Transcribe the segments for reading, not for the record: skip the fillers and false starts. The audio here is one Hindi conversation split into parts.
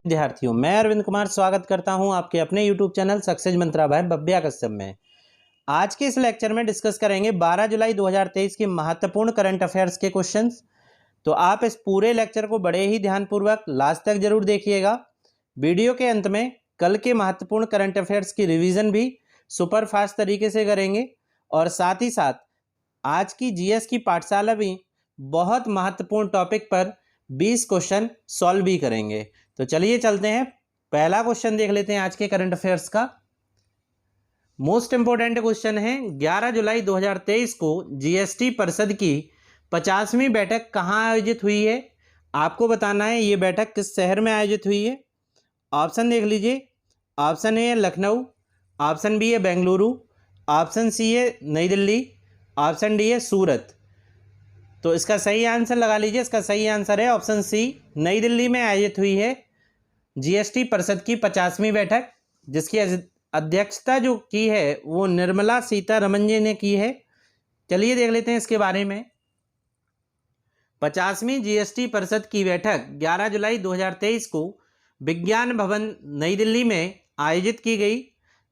विद्यार्थियों, मैं अरविंद कुमार स्वागत करता हूं आपके अपने YouTube चैनल सक्सेस मंत्रा भाई बब्बिया कस्टम में। आज के इस लेक्चर में डिस्कस करेंगे 12 जुलाई 2023 के महत्वपूर्ण करंट अफेयर्स के क्वेश्चंस। तो आप इस पूरे लेक्चर को बड़े ही ध्यानपूर्वक लास्ट तक जरूर देखिएगा। वीडियो के अंत में कल के महत्वपूर्ण करंट अफेयर्स की रिविजन भी सुपर फास्ट तरीके से करेंगे और साथ ही साथ आज की जीएस की पाठशाला भी बहुत महत्वपूर्ण टॉपिक पर 20 क्वेश्चन सॉल्व भी करेंगे। तो चलिए चलते हैं, पहला क्वेश्चन देख लेते हैं आज के करंट अफेयर्स का। मोस्ट इंपोर्टेंट क्वेश्चन है, 11 जुलाई 2023 को जीएसटी परिषद की 50वीं बैठक कहाँ आयोजित हुई है। आपको बताना है ये बैठक किस शहर में आयोजित हुई है। ऑप्शन देख लीजिए। ऑप्शन ए है लखनऊ, ऑप्शन बी है बेंगलुरु, ऑप्शन सी है नई दिल्ली, ऑप्शन डी है सूरत। तो इसका सही आंसर लगा लीजिए। इसका सही आंसर है ऑप्शन सी, नई दिल्ली में आयोजित हुई है जीएसटी परिषद की 50वीं बैठक, जिसकी अध्यक्षता जो की है वो निर्मला सीतारमण जी ने की है। चलिए देख लेते हैं इसके बारे में। 50वीं जीएसटी परिषद की बैठक 11 जुलाई 2023 को विज्ञान भवन नई दिल्ली में आयोजित की गई।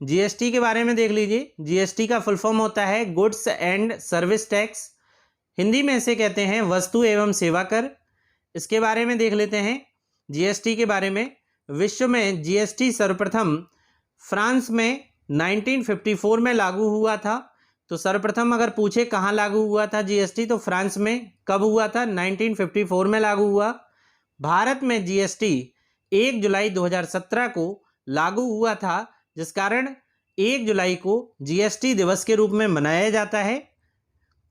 जीएसटी के बारे में देख लीजिए। जीएसटी का फुल फॉर्म होता है goods and service tax, Hindi में इसे कहते हैं वस्तु एवं सेवा कर। इसके बारे में देख लेते हैं जीएसटी के बारे में। विश्व में जीएसटी सर्वप्रथम फ्रांस में 1954 में लागू हुआ था। तो सर्वप्रथम अगर पूछे कहाँ लागू हुआ था जीएसटी, तो फ्रांस में। कब हुआ था? 1954 में लागू हुआ। भारत में जीएसटी 1 जुलाई 2017 को लागू हुआ था, जिस कारण 1 जुलाई को जीएसटी दिवस के रूप में मनाया जाता है।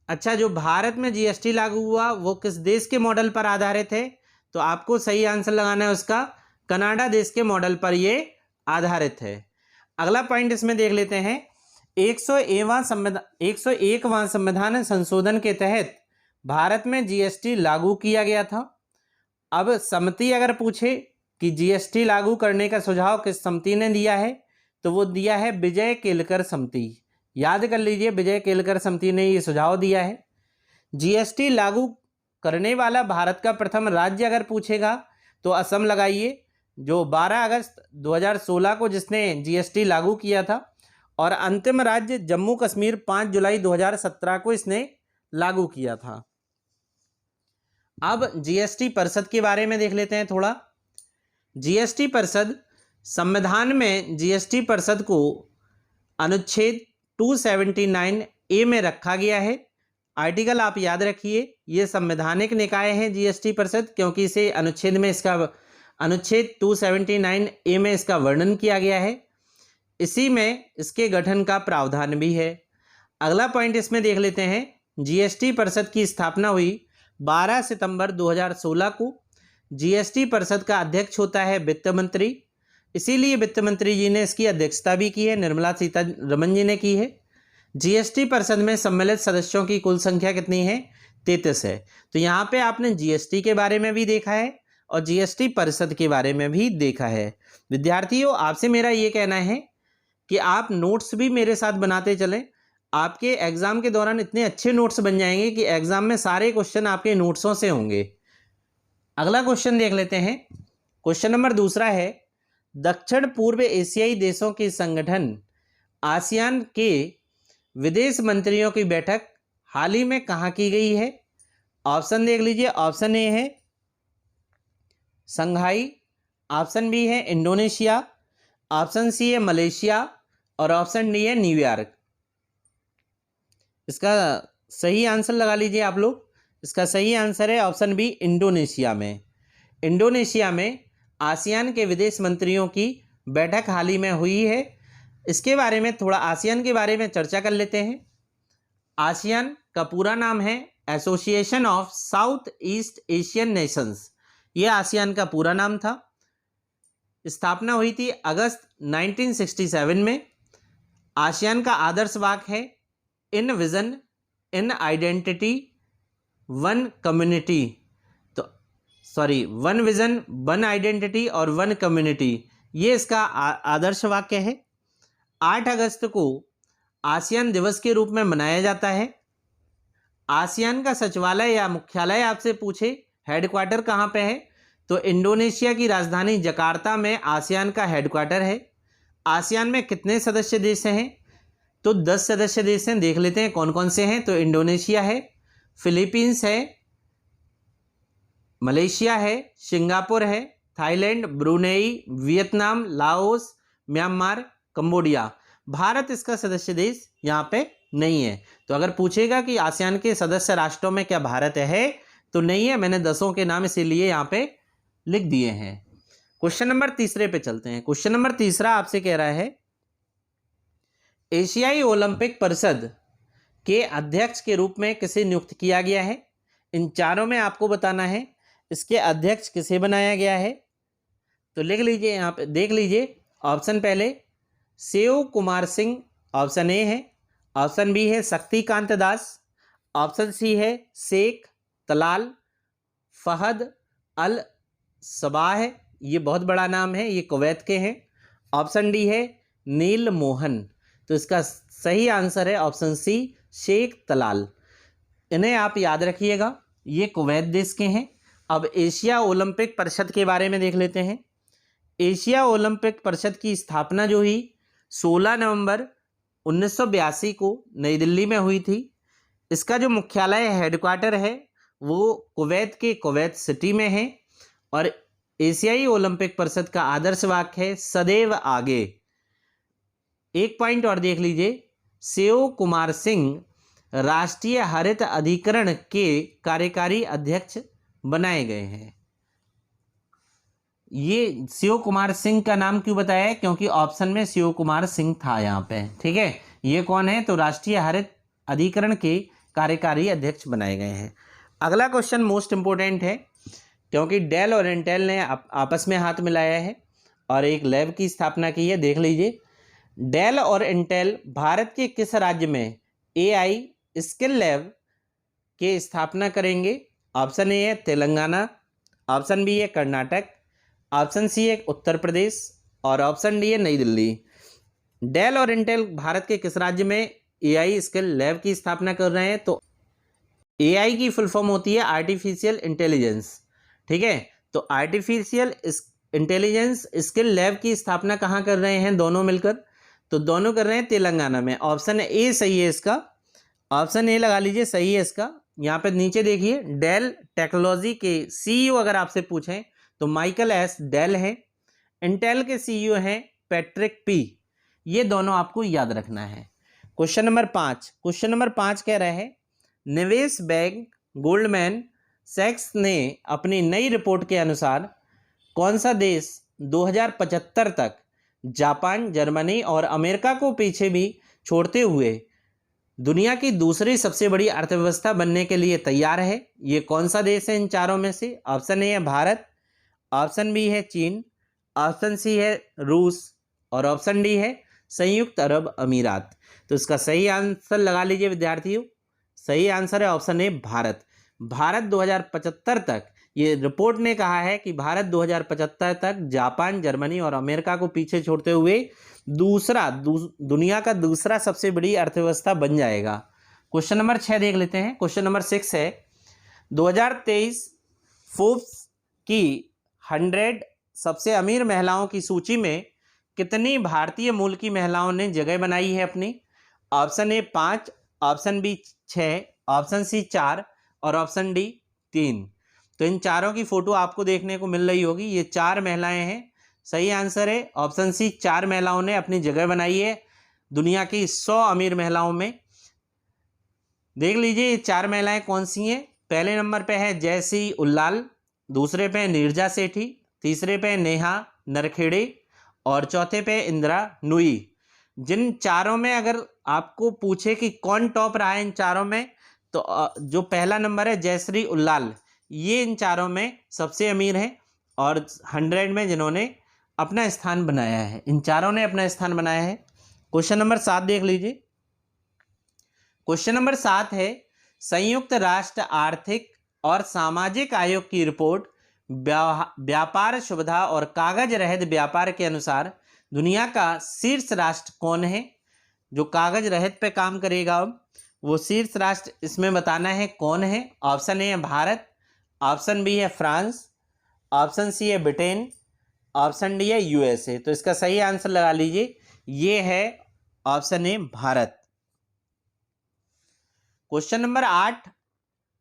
अच्छा, जो भारत में जीएसटी लागू हुआ वो किस देश के मॉडल पर आधारित है? तो आपको सही आंसर लगाना है उसका, कनाडा देश के मॉडल पर ये आधारित है। अगला पॉइंट इसमें देख लेते हैं। 101वां संविधान संशोधन के तहत भारत में जीएसटी लागू किया गया था। अब समिति अगर पूछे कि जीएसटी लागू करने का सुझाव किस समिति ने दिया है, तो वो दिया है विजय केलकर समिति। याद कर लीजिए, विजय केलकर समिति ने ये सुझाव दिया है। जीएसटी लागू करने वाला भारत का प्रथम राज्य अगर पूछेगा तो असम लगाइए, जो 12 अगस्त 2016 को जिसने जीएसटी लागू किया था। और अंतिम राज्य जम्मू कश्मीर 5 जुलाई 2017 को इसने लागू किया था। अब जीएसटी परिषद के बारे में देख लेते हैं थोड़ा। जीएसटी परिषद, संविधान में जीएसटी परिषद को अनुच्छेद 279A में रखा गया है। आर्टिकल आप याद रखिए, ये संवैधानिक निकाय है जीएसटी परिषद, क्योंकि इसे अनुच्छेद 279A में इसका वर्णन किया गया है। इसी में इसके गठन का प्रावधान भी है। अगला पॉइंट इसमें देख लेते हैं। जीएसटी परिषद की स्थापना हुई 12 सितंबर 2016 को। जीएसटी परिषद का अध्यक्ष होता है वित्त मंत्री, इसीलिए वित्त मंत्री जी ने इसकी अध्यक्षता भी की है, निर्मला सीतारमण जी ने की है। जीएसटी परिषद में सम्मिलित सदस्यों की कुल संख्या कितनी है? 33 है। तो यहाँ पे आपने जीएसटी के बारे में भी देखा है और जीएसटी परिषद के बारे में भी देखा है। विद्यार्थियों, आपसे मेरा ये कहना है कि आप नोट्स भी मेरे साथ बनाते चलें। आपके एग्जाम के दौरान इतने अच्छे नोट्स बन जाएंगे कि एग्जाम में सारे क्वेश्चन आपके नोट्सों से होंगे। अगला क्वेश्चन देख लेते हैं। क्वेश्चन नंबर दूसरा है, दक्षिण पूर्व एशियाई देशों के संगठन आसियान के विदेश मंत्रियों की बैठक हाल ही में कहाँ की गई है? ऑप्शन देख लीजिए। ऑप्शन ए है संघाई, ऑप्शन बी है इंडोनेशिया, ऑप्शन सी है मलेशिया और ऑप्शन डी है न्यूयॉर्क। इसका सही आंसर लगा लीजिए आप लोग। इसका सही आंसर है ऑप्शन बी, इंडोनेशिया में। इंडोनेशिया में आसियान के विदेश मंत्रियों की बैठक हाल ही में हुई है। इसके बारे में थोड़ा आसियान के बारे में चर्चा कर लेते हैं। आसियान का पूरा नाम है association of south east Asian Nations. ये आसियान का पूरा नाम था। स्थापना हुई थी अगस्त 1967 में। आसियान का आदर्श वाक्य है इन vision in identity one community. तो वन विजन, वन आइडेंटिटी और वन कम्युनिटी, ये इसका आदर्श वाक्य है। 8 अगस्त को आसियान दिवस के रूप में मनाया जाता है। आसियान का सचिवालय या मुख्यालय आपसे पूछे हेडक्वार्टर कहाँ पे है, तो इंडोनेशिया की राजधानी जकार्ता में आसियान का हेडक्वार्टर है। आसियान में कितने सदस्य देश हैं? तो 10 सदस्य देश हैं। देख लेते हैं कौन कौन से हैं। तो इंडोनेशिया है, फिलीपींस है, मलेशिया है, सिंगापुर है, Thailand, Brunei, Vietnam, Laos, Myanmar, Cambodia. Bharat इसका सदस्य देश यहाँ पे नहीं है। तो अगर पूछेगा कि आसियान के सदस्य राष्ट्रों में क्या भारत है, तो नहीं है। मैंने 10 के नाम इसीलिए यहाँ पे लिख दिए हैं। क्वेश्चन नंबर तीसरे पे चलते हैं। क्वेश्चन नंबर तीसरा आपसे कह रहा है, एशियाई ओलंपिक परिषद के अध्यक्ष के रूप में किसे नियुक्त किया गया है? इन चारों में आपको बताना है इसके अध्यक्ष किसे बनाया गया है। तो लिख लीजिए यहाँ पे, देख लीजिए। ऑप्शन पहले शिव कुमार सिंह, ऑप्शन ए है। ऑप्शन बी है शक्तिकांत दास। ऑप्शन सी है शेख तलाल फहद अल सबाह, ये बहुत बड़ा नाम है, ये कुवैत के हैं। ऑप्शन डी है नील मोहन। तो इसका सही आंसर है ऑप्शन सी, शेख तलाल। इन्हें आप याद रखिएगा, ये कुवैत देश के हैं। अब एशिया ओलंपिक परिषद के बारे में देख लेते हैं। एशिया ओलंपिक परिषद की स्थापना जो हुई 16 नवंबर 1982 को नई दिल्ली में हुई थी। इसका जो मुख्यालय हेडक्वार्टर है वो कुवैत के कुवैत सिटी में है। और एशियाई ओलंपिक परिषद का आदर्श वाक्य है सदैव आगे। एक पॉइंट और देख लीजिए, शिव कुमार सिंह राष्ट्रीय हरित अधिकरण के कार्यकारी अध्यक्ष बनाए गए हैं। ये शिव कुमार सिंह का नाम क्यों बताया है? क्योंकि ऑप्शन में शिव कुमार सिंह था यहाँ पे, ठीक है। ये कौन है? तो राष्ट्रीय हरित अधिकरण के कार्यकारी अध्यक्ष बनाए गए हैं। अगला क्वेश्चन मोस्ट इंपोर्टेंट है, क्योंकि डेल और इंटेल ने आपस में हाथ मिलाया है और एक लैब की स्थापना की है। देख लीजिए, डेल और इंटेल भारत के किस राज्य में AI स्किल लैब के स्थापना करेंगे? ऑप्शन ए है तेलंगाना, ऑप्शन बी है कर्नाटक, ऑप्शन सी है उत्तर प्रदेश और ऑप्शन डी है नई दिल्ली। डेल और इंटेल भारत के किस राज्य में AI स्किल लैब की स्थापना कर रहे हैं? तो AI की फुल फॉर्म होती है आर्टिफिशियल इंटेलिजेंस, ठीक है। तो आर्टिफिशियल इंटेलिजेंस स्किल लैब की स्थापना कहाँ कर रहे हैं दोनों मिलकर? तो दोनों कर रहे हैं तेलंगाना में। ऑप्शन ए सही है इसका, ऑप्शन ए लगा लीजिए, सही है इसका। यहाँ पे नीचे देखिए, डेल टेक्नोलॉजी के CEO अगर आपसे पूछें तो माइकल एस डेल है। इंटेल के CEO हैं पैट्रिक पी। ये दोनों आपको याद रखना है। क्वेश्चन नंबर 5 कह रहा है, निवेश बैंक गोल्डमैन सैक्स ने अपनी नई रिपोर्ट के अनुसार कौन सा देश 2075 तक जापान, जर्मनी और अमेरिका को पीछे भी छोड़ते हुए दुनिया की दूसरी सबसे बड़ी अर्थव्यवस्था बनने के लिए तैयार है? ये कौन सा देश है इन चारों में से? ऑप्शन ए है भारत, ऑप्शन बी है चीन, ऑप्शन सी है रूस और ऑप्शन डी है संयुक्त अरब अमीरात। तो इसका सही आंसर लगा लीजिए विद्यार्थियों, सही आंसर है ऑप्शन ए भारत। भारत 2075 तक, ये रिपोर्ट ने कहा है कि भारत 2075 तक जापान, जर्मनी और अमेरिका को पीछे छोड़ते हुए दुनिया का दूसरा सबसे बड़ी अर्थव्यवस्था बन जाएगा। क्वेश्चन नंबर 6 देख लेते हैं। क्वेश्चन नंबर 6 है, 2023 फोर्ब्स की 100 सबसे अमीर महिलाओं की सूची में कितनी भारतीय मूल की महिलाओं ने जगह बनाई है अपनी? Option A 5, option B 6, option C 4 और ऑप्शन डी 3। तो इन चारों की फोटो आपको देखने को मिल रही होगी। ये 4 महिलाएं हैं। सही आंसर है ऑप्शन सी, 4 महिलाओं ने अपनी जगह बनाई है दुनिया की 100 अमीर महिलाओं में। देख लीजिए ये 4 महिलाएं कौन सी हैं। पहले नंबर पे है जयश्री उल्लाल, दूसरे पे नीरजा सेठी, तीसरे पे नेहा नरखेड़े और चौथे पे इंदिरा नुई। जिन चारों में अगर आपको पूछे कि कौन टॉप रहा है इन चारों में, तो जो पहला नंबर है जयश्री उल्लाल, ये इन चारों में सबसे अमीर हैं और 100 में जिन्होंने अपना स्थान बनाया है, इन चारों ने अपना स्थान बनाया है। क्वेश्चन नंबर 7 देख लीजिए। क्वेश्चन नंबर 7 है, संयुक्त राष्ट्र आर्थिक और सामाजिक आयोग की रिपोर्ट व्यापार सुविधा और कागज रहित व्यापार के अनुसार दुनिया का शीर्ष राष्ट्र कौन है? जो कागज रहित पे काम करेगा वो शीर्ष राष्ट्र इसमें बताना है कौन है। ऑप्शन ए है भारत, ऑप्शन बी है फ्रांस, ऑप्शन सी है ब्रिटेन, ऑप्शन डी है यूएसए। तो इसका सही आंसर लगा लीजिए, ये है option A Bharat. Question number 8,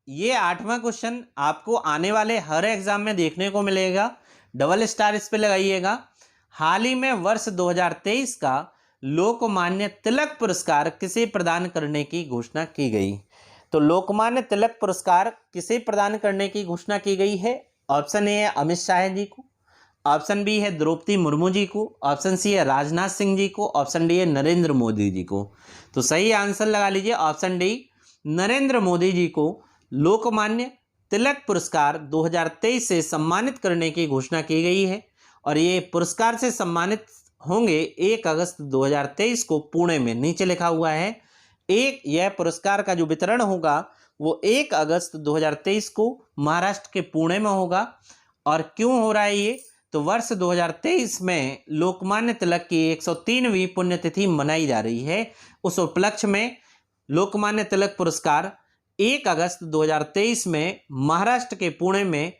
ये 8वां क्वेश्चन आपको आने वाले हर एग्जाम में देखने को मिलेगा, डबल स्टार इस पे लगाइएगा। हाल ही में वर्ष 2023 का लोकमान्य तिलक पुरस्कार किसे प्रदान करने की घोषणा की गई? तो लोकमान्य तिलक पुरस्कार किसे प्रदान करने की घोषणा की गई है? ऑप्शन ए है अमित शाह जी को, ऑप्शन बी है द्रौपदी मुर्मू जी को, ऑप्शन सी है राजनाथ सिंह जी को, ऑप्शन डी है नरेंद्र मोदी जी को। तो सही आंसर लगा लीजिए ऑप्शन डी, नरेंद्र मोदी जी को लोकमान्य तिलक पुरस्कार 2023 से सम्मानित करने की घोषणा की गई है। और ये पुरस्कार से सम्मानित होंगे 1 अगस्त 2023 को पुणे में। नीचे लिखा हुआ है यह पुरस्कार का जो वितरण होगा वो 1 अगस्त 2023 को महाराष्ट्र के पुणे में होगा। और क्यों हो रहा है ये? तो वर्ष 2023 में लोकमान्य तिलक की 103वीं पुण्यतिथि मनाई जा रही है। उस उपलक्ष्य में लोकमान्य तिलक पुरस्कार 1 अगस्त 2023 में महाराष्ट्र के पुणे में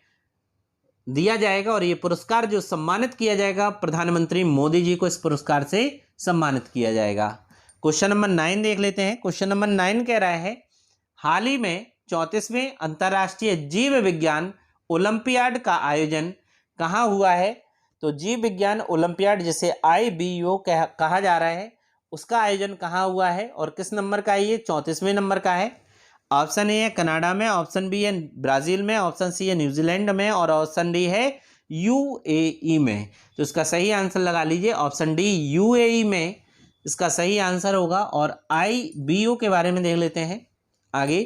दिया जाएगा। और ये पुरस्कार जो सम्मानित किया जाएगा, प्रधानमंत्री मोदी जी को इस पुरस्कार से सम्मानित किया जाएगा। क्वेश्चन नंबर 9 देख लेते हैं। क्वेश्चन नंबर 9 कह रहा है, हाल ही में 34वें अंतर्राष्ट्रीय जीव विज्ञान ओलंपियाड का आयोजन कहाँ हुआ है? तो जीव विज्ञान ओलंपियाड जिसे IBO कहा जा रहा है, उसका आयोजन कहाँ हुआ है और किस नंबर का है? ये 34वें नंबर का है। ऑप्शन ए है कनाडा में, ऑप्शन बी है ब्राजील में, ऑप्शन सी है न्यूजीलैंड में और ऑप्शन डी है UAE में। तो इसका सही आंसर लगा लीजिए ऑप्शन डी, UAE में इसका सही आंसर होगा। और IBO के बारे में देख लेते हैं आगे।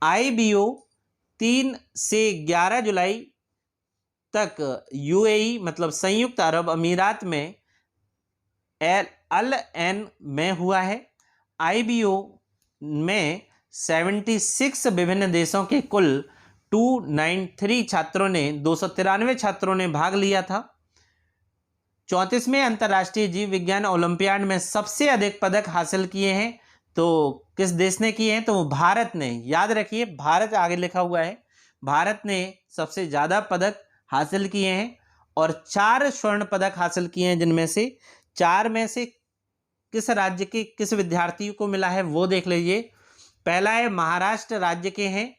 IBO 3 से 11 जुलाई तक UAE मतलब संयुक्त अरब अमीरात में अल एन में हुआ है। IBO में 76 विभिन्न देशों के कुल 293 छात्रों ने 293 छात्रों ने भाग लिया था। 34वें अंतर्राष्ट्रीय जीव विज्ञान ओलंपियाड में सबसे अधिक पदक हासिल किए हैं तो किस देश ने किए हैं? तो भारत ने। याद रखिए भारत आगे लिखा हुआ है, भारत ने सबसे ज़्यादा पदक हासिल किए हैं और 4 स्वर्ण पदक हासिल किए हैं, जिनमें से 4 में से किस राज्य के किस विद्यार्थी को मिला है वो देख लीजिए। पहला है महाराष्ट्र राज्य के हैं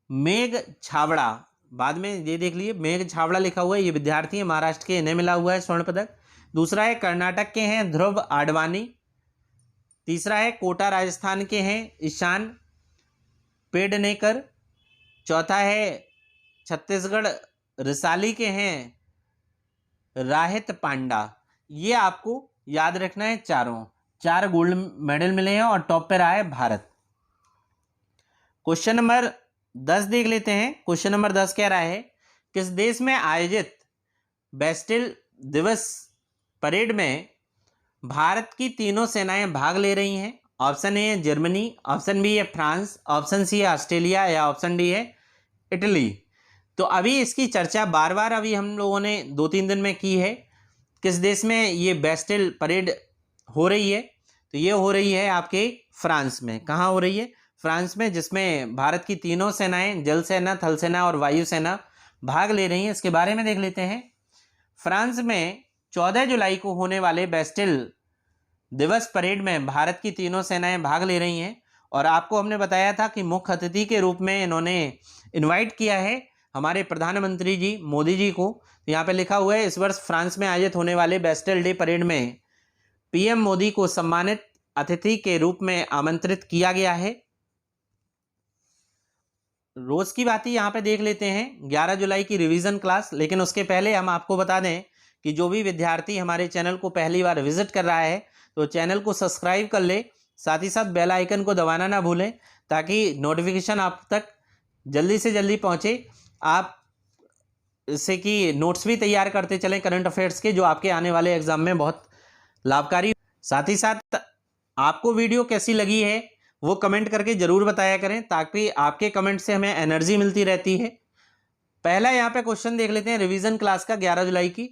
मेघ छावड़ा, बाद में ये देख लीजिए मेघ छावड़ा लिखा हुआ है, ये विद्यार्थी है महाराष्ट्र के, इन्हें मिला हुआ है स्वर्ण पदक। दूसरा है कर्नाटक के हैं ध्रुव आडवाणी। तीसरा है कोटा राजस्थान के हैं ईशान पेडनेकर। चौथा है छत्तीसगढ़ रिसाली के हैं राहित पांडा। ये आपको याद रखना है, 4 गोल्ड मेडल मिले हैं और टॉप पे रहा है भारत। क्वेश्चन नंबर 10 देख लेते हैं। क्वेश्चन नंबर 10 कह रहा है, किस देश में आयोजित बेस्टिल दिवस परेड में भारत की तीनों सेनाएं भाग ले रही हैं? ऑप्शन ए है जर्मनी, ऑप्शन बी है फ्रांस, ऑप्शन सी है ऑस्ट्रेलिया या ऑप्शन डी है इटली। तो अभी इसकी चर्चा बार बार अभी हम लोगों ने 2-3 दिन में की है। किस देश में ये बेस्टिल परेड हो रही है? तो ये हो रही है आपके फ्रांस में। कहाँ हो रही है? फ्रांस में, जिसमें भारत की तीनों सेनाएं जल सेना, थल सेना और वायु सेना भाग ले रही हैं। इसके बारे में देख लेते हैं। फ्रांस में 14 जुलाई को होने वाले बेस्टिल दिवस परेड में भारत की तीनों सेनाएं भाग ले रही हैं और आपको हमने बताया था कि मुख्य अतिथि के रूप में इन्होंने इनवाइट किया है हमारे प्रधानमंत्री जी मोदी जी को। यहाँ पे लिखा हुआ है, इस वर्ष फ्रांस में आयोजित होने वाले बेस्टिल डे परेड में PM मोदी को सम्मानित अतिथि के रूप में आमंत्रित किया गया है। रोज की बात यहाँ पे देख लेते हैं 11 जुलाई की रिवीजन क्लास। लेकिन उसके पहले हम आपको बता दें कि जो भी विद्यार्थी हमारे चैनल को पहली बार विजिट कर रहा है तो चैनल को सब्सक्राइब कर ले, साथ ही साथ बेल आइकन को दबाना ना भूलें ताकि नोटिफिकेशन आप तक जल्दी से जल्दी पहुँचे। आप इससे कि नोट्स भी तैयार करते चलें करंट अफेयर्स के, जो आपके आने वाले एग्जाम में बहुत लाभकारी। साथ ही साथ आपको वीडियो कैसी लगी है वो कमेंट करके ज़रूर बताया करें ताकि आपके कमेंट से हमें एनर्जी मिलती रहती है। पहला यहाँ पे क्वेश्चन देख लेते हैं रिवीजन क्लास का 11 जुलाई की।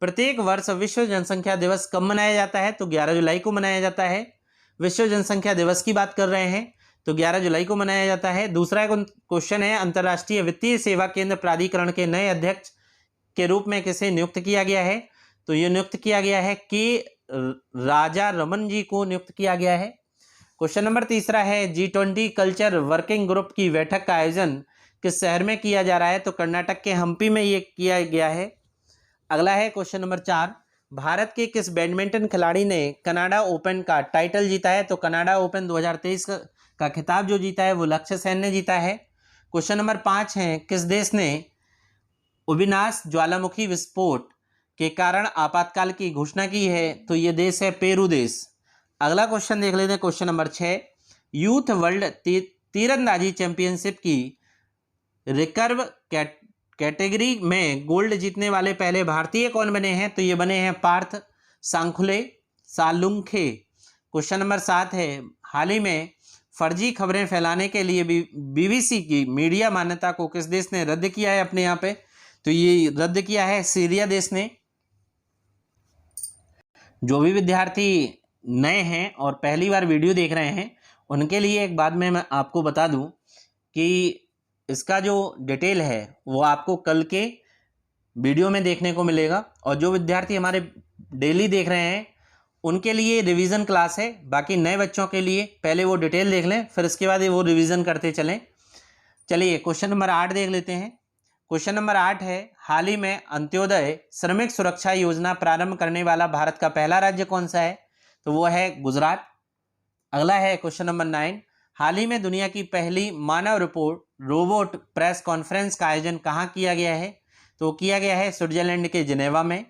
प्रत्येक वर्ष विश्व जनसंख्या दिवस कब मनाया जाता है? तो 11 जुलाई को मनाया जाता है। विश्व जनसंख्या दिवस की बात कर रहे हैं तो 11 जुलाई को मनाया जाता है। दूसरा क्वेश्चन है, अंतर्राष्ट्रीय वित्तीय सेवा केंद्र प्राधिकरण के नए अध्यक्ष के रूप में किसे नियुक्त किया गया है? तो ये नियुक्त किया गया है के राजा रमन जी को नियुक्त किया गया है। क्वेश्चन नंबर तीसरा है, G20 कल्चर वर्किंग ग्रुप की बैठक का आयोजन किस शहर में किया जा रहा है? तो कर्नाटक के हम्पी में ये किया गया है। अगला है क्वेश्चन नंबर 4, भारत के किस बैडमिंटन खिलाड़ी ने कनाडा ओपन का टाइटल जीता है? तो कनाडा ओपन 2023 का खिताब जो जीता है वो लक्ष्य सेन ने जीता है। क्वेश्चन नंबर 5 है, किस देश ने उबिनास ज्वालामुखी विस्फोट के कारण आपातकाल की घोषणा की है? तो ये देश है पेरू देश। अगला क्वेश्चन देख लेते हैं, क्वेश्चन नंबर 6, यूथ वर्ल्ड तीरंदाजी चैंपियनशिप की रिकर्व कैटेगरी में गोल्ड जीतने वाले पहले भारतीय कौन बने हैं? तो ये बने हैं पार्थ सालुंखे। क्वेश्चन नंबर 7 है, हाल ही में फर्जी खबरें फैलाने के लिए बीबीसी की मीडिया मान्यता को किस देश ने रद्द किया है अपने यहाँ पे? तो ये रद्द किया है सीरिया देश ने। जो भी विद्यार्थी नए हैं और पहली बार वीडियो देख रहे हैं उनके लिए एक बात मैं आपको बता दूं कि इसका जो डिटेल है वो आपको कल के वीडियो में देखने को मिलेगा, और जो विद्यार्थी हमारे डेली देख रहे हैं उनके लिए रिवीजन क्लास है। बाकी नए बच्चों के लिए पहले वो डिटेल देख लें, फिर इसके बाद वो रिवीजन करते चलें। चलिए क्वेश्चन नंबर 8 देख लेते हैं। क्वेश्चन नंबर 8 है, हाल ही में अंत्योदय श्रमिक सुरक्षा योजना प्रारंभ करने वाला भारत का पहला राज्य कौन सा है? तो वो है गुजरात। अगला है क्वेश्चन नंबर 9, हाल ही में दुनिया की पहली मानव रोबोट प्रेस कॉन्फ्रेंस का आयोजन कहाँ किया गया है? तो किया गया है स्विट्जरलैंड के जिनेवा में।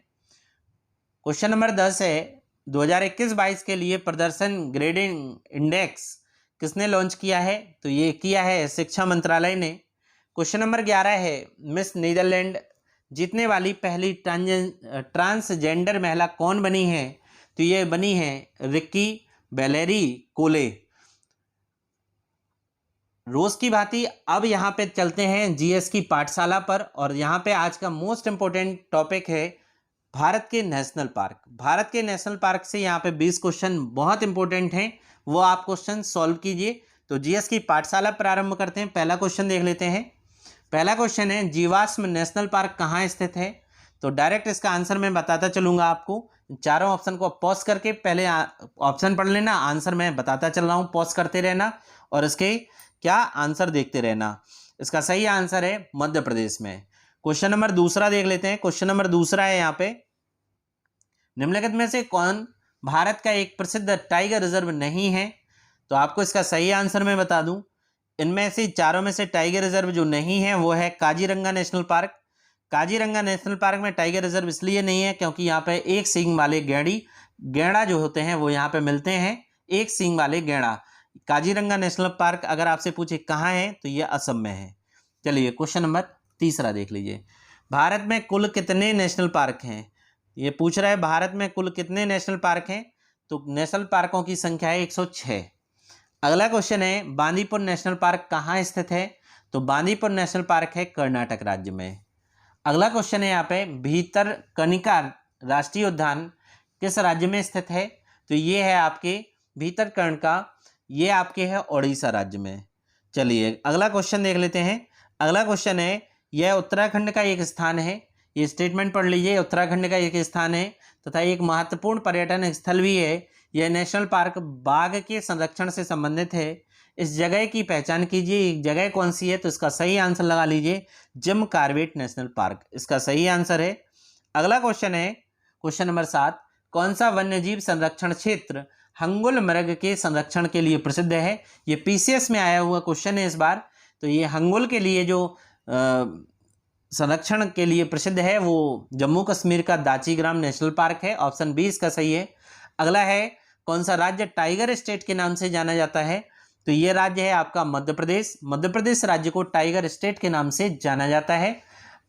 क्वेश्चन नंबर 10 है, 2021-22 के लिए प्रदर्शन ग्रेडिंग इंडेक्स किसने लॉन्च किया है? तो ये किया है शिक्षा मंत्रालय ने। क्वेश्चन नंबर 11 है, मिस नीदरलैंड जीतने वाली पहली ट्रांसजेंडर महिला कौन बनी है? तो ये बनी है रिक्की बेलेरी कोले। रोज की भांति अब यहाँ पे चलते हैं जीएस की पाठशाला पर, और यहाँ पे आज का मोस्ट इंपोर्टेंट टॉपिक है भारत के नेशनल पार्क। भारत के नेशनल पार्क से यहाँ पे 20 क्वेश्चन बहुत इंपॉर्टेंट हैं, वो आप क्वेश्चन सॉल्व कीजिए। तो जीएस की पाठशाला प्रारंभ करते हैं। पहला क्वेश्चन देख लेते हैं। पहला क्वेश्चन है, जीवाश्म नेशनल पार्क कहाँ स्थित है? तो डायरेक्ट इसका आंसर मैं बताता चलूंगा आपको। चारों ऑप्शन को पॉज करके पहले ऑप्शन पढ़ लेना, आंसर मैं बताता चल रहा हूँ, पॉज करते रहना और इसके क्या आंसर देखते रहना। इसका सही आंसर है मध्य प्रदेश में। क्वेश्चन नंबर दूसरा देख लेते हैं। क्वेश्चन नंबर दूसरा है यहाँ पे, निम्नलिखित में से कौन भारत का एक प्रसिद्ध टाइगर रिजर्व नहीं है? तो आपको इसका सही आंसर मैं बता दूं, इनमें से चारों में से टाइगर रिजर्व जो नहीं है वो है Kaziranga national park. Kaziranga national park में टाइगर रिजर्व इसलिए नहीं है क्योंकि यहाँ पे एक सींग वाले गैंडा जो होते हैं वो यहाँ पे मिलते हैं, एक सींग वाले गैंडा। काजीरंगा नेशनल पार्क अगर आपसे पूछे कहाँ है तो ये असम में है। चलिए क्वेश्चन नंबर तीसरा देख लीजिए। भारत में कुल कितने नेशनल पार्क हैं? ये पूछ रहा है भारत में कुल कितने नेशनल पार्क हैं? तो नेशनल पार्कों की संख्या है 106। अगला क्वेश्चन है, बांदीपुर नेशनल पार्क कहाँ स्थित है? तो बांदीपुर नेशनल पार्क है कर्नाटक राज्य में। अगला क्वेश्चन है यहाँ पे, भीतरकनिका राष्ट्रीय उद्यान किस राज्य में स्थित है? तो ये है आपके भीतरकनिका, ये आपके है उड़ीसा राज्य में। चलिए अगला क्वेश्चन देख लेते हैं। अगला क्वेश्चन है, यह उत्तराखंड का एक स्थान है, ये स्टेटमेंट पढ़ लीजिए, उत्तराखंड का एक स्थान है तथा एक महत्वपूर्ण पर्यटन स्थल भी है। यह नेशनल पार्क बाघ के संरक्षण से संबंधित है। इस जगह की पहचान कीजिए, जगह कौन सी है? तो इसका सही आंसर लगा लीजिए, जिम कॉर्बेट नेशनल पार्क इसका सही आंसर है। अगला क्वेश्चन है क्वेश्चन नंबर 7, कौन सा वन्यजीव संरक्षण क्षेत्र हंगुल मृग के संरक्षण के लिए प्रसिद्ध है? ये पीसीएस में आया हुआ क्वेश्चन है इस बार। तो ये हंगुल के लिए जो संरक्षण के लिए प्रसिद्ध है वो जम्मू कश्मीर का दाचीग्राम नेशनल पार्क है। ऑप्शन बी इसका सही है। अगला है, कौन सा राज्य टाइगर स्टेट के नाम से जाना जाता है? तो ये राज्य है आपका मध्य प्रदेश। मध्य प्रदेश राज्य को टाइगर स्टेट के नाम से जाना जाता है।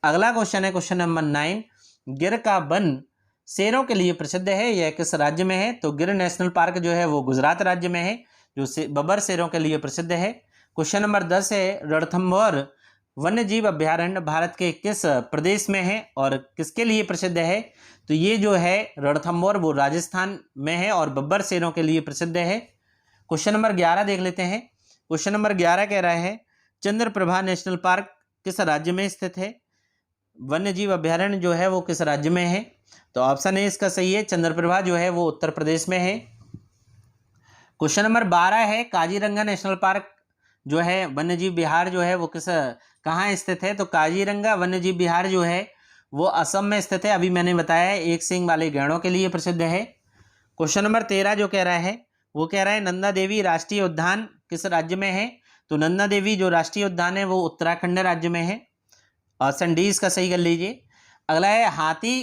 अगला क्वेश्चन है क्वेश्चन नंबर 9, गिर का वन शेरों के लिए प्रसिद्ध है, यह किस राज्य में है? तो गिर नेशनल पार्क जो है वो गुजरात राज्य में है, जो बब्बर शेरों के लिए प्रसिद्ध है। क्वेश्चन नंबर 10 है, रणथंभौर वन्यजीव अभ्यारण्य भारत के किस प्रदेश में है और किसके लिए प्रसिद्ध है? तो ये जो है रणथंभौर वो राजस्थान में है और बब्बर शेरों के लिए प्रसिद्ध है। क्वेश्चन नंबर 11 देख लेते हैं। क्वेश्चन नंबर 11 कह रहा है चंद्रप्रभा नेशनल पार्क किस राज्य में स्थित है? वन्य जीव अभ्यारण्य जो है वो किस राज्य में है? तो ऑप्शन ए इसका सही है, चंद्रप्रभा जो है वो उत्तर प्रदेश में है। क्वेश्चन नंबर 12 है काजीरंगा नेशनल पार्क जो है वन्यजीव विहार जो है वो कहाँ स्थित है? तो काजीरंगा वन्यजीव विहार जो है वो असम में स्थित है। अभी मैंने बताया है, एक सींग वाले गैंडों के लिए प्रसिद्ध है। क्वेश्चन नंबर 13 जो कह रहा है वो कह रहा है नंदा देवी राष्ट्रीय उद्यान किस राज्य में है? तो नंदा देवी जो राष्ट्रीय उद्यान है वो उत्तराखंड राज्य में है। ऑप्शन डी इसका सही कर लीजिए। अगला है हाथी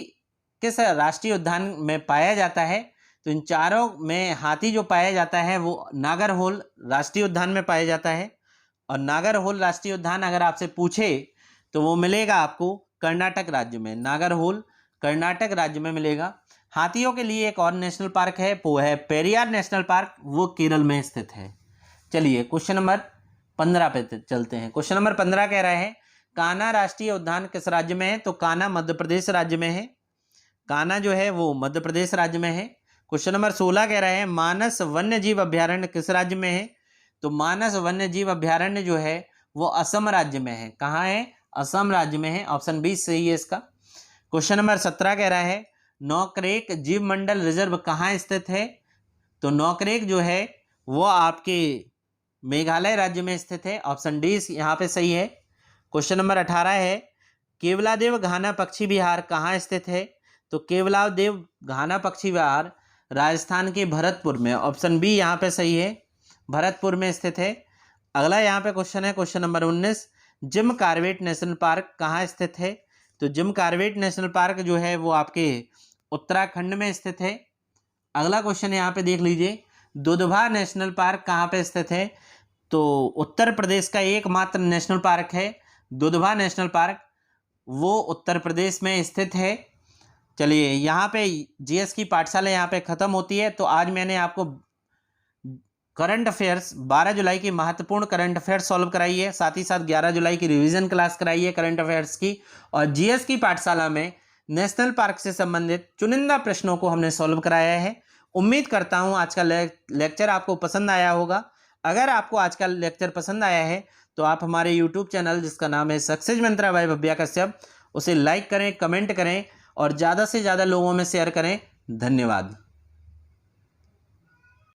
किस राष्ट्रीय उद्यान में पाया जाता है? तो इन चारों में हाथी जो पाया जाता है वो नागरहोल राष्ट्रीय उद्यान में पाया जाता है। और नागरहोल राष्ट्रीय उद्यान अगर आपसे पूछे तो वो मिलेगा आपको कर्नाटक राज्य में। नागरहोल कर्नाटक राज्य में मिलेगा। हाथियों के लिए एक और नेशनल पार्क है, वो है पेरियार नेशनल पार्क, वो केरल में स्थित है। चलिए क्वेश्चन नंबर 15 पे चलते हैं। क्वेश्चन नंबर 15 कह रहा है कान्हा राष्ट्रीय उद्यान किस राज्य में है? तो कान्हा मध्य प्रदेश राज्य में है। कान्हा जो है वो मध्य प्रदेश राज्य में है। क्वेश्चन नंबर 16 कह रहा है मानस वन्य जीव अभ्यारण्य किस राज्य में है? तो मानस वन्य जीव अभ्यारण्य जो है वो असम राज्य में है। कहाँ है? असम राज्य में है। ऑप्शन बी सही है इसका। क्वेश्चन नंबर 17 कह रहा है नौकरेक जीव मंडल रिजर्व कहाँ स्थित है? तो नौकरेक जो है वो आपके मेघालय राज्य में स्थित है। ऑप्शन डी यहाँ पे सही है। क्वेश्चन नंबर 18 है केवलादेव घाना पक्षी विहार कहाँ स्थित है? तो केवलादेव घाना पक्षी विहार राजस्थान के भरतपुर में। ऑप्शन बी यहाँ पे सही है, भरतपुर में स्थित है। अगला यहाँ पे क्वेश्चन है question number 19 Jim Corbett national park कहाँ स्थित है? तो जिम कॉर्बेट नेशनल पार्क जो है वो आपके उत्तराखंड में स्थित है। अगला क्वेश्चन यहाँ पे देख लीजिए दुधवा नेशनल पार्क कहाँ पे स्थित है? तो उत्तर प्रदेश का एकमात्र नेशनल पार्क है दुधवा नेशनल पार्क, वो उत्तर प्रदेश में स्थित है। चलिए यहाँ पे जीएस की पाठशाला यहाँ पे ख़त्म होती है। तो आज मैंने आपको करंट अफेयर्स 12 जुलाई की महत्वपूर्ण करंट अफेयर्स सॉल्व कराई है, साथ ही साथ 11 जुलाई की रिवीजन क्लास कराई है करंट अफेयर्स की। और जीएस की पाठशाला में नेशनल पार्क से संबंधित चुनिंदा प्रश्नों को हमने सॉल्व कराया है। उम्मीद करता हूँ आज का लेक्चर आपको पसंद आया होगा। अगर आपको आज का लेक्चर पसंद आया है तो आप हमारे यूट्यूब चैनल जिसका नाम है सक्सेस मंत्रा बाय बब्बिया कश्यप उसे लाइक करें, कमेंट करें और ज़्यादा से ज़्यादा लोगों में शेयर करें। धन्यवाद।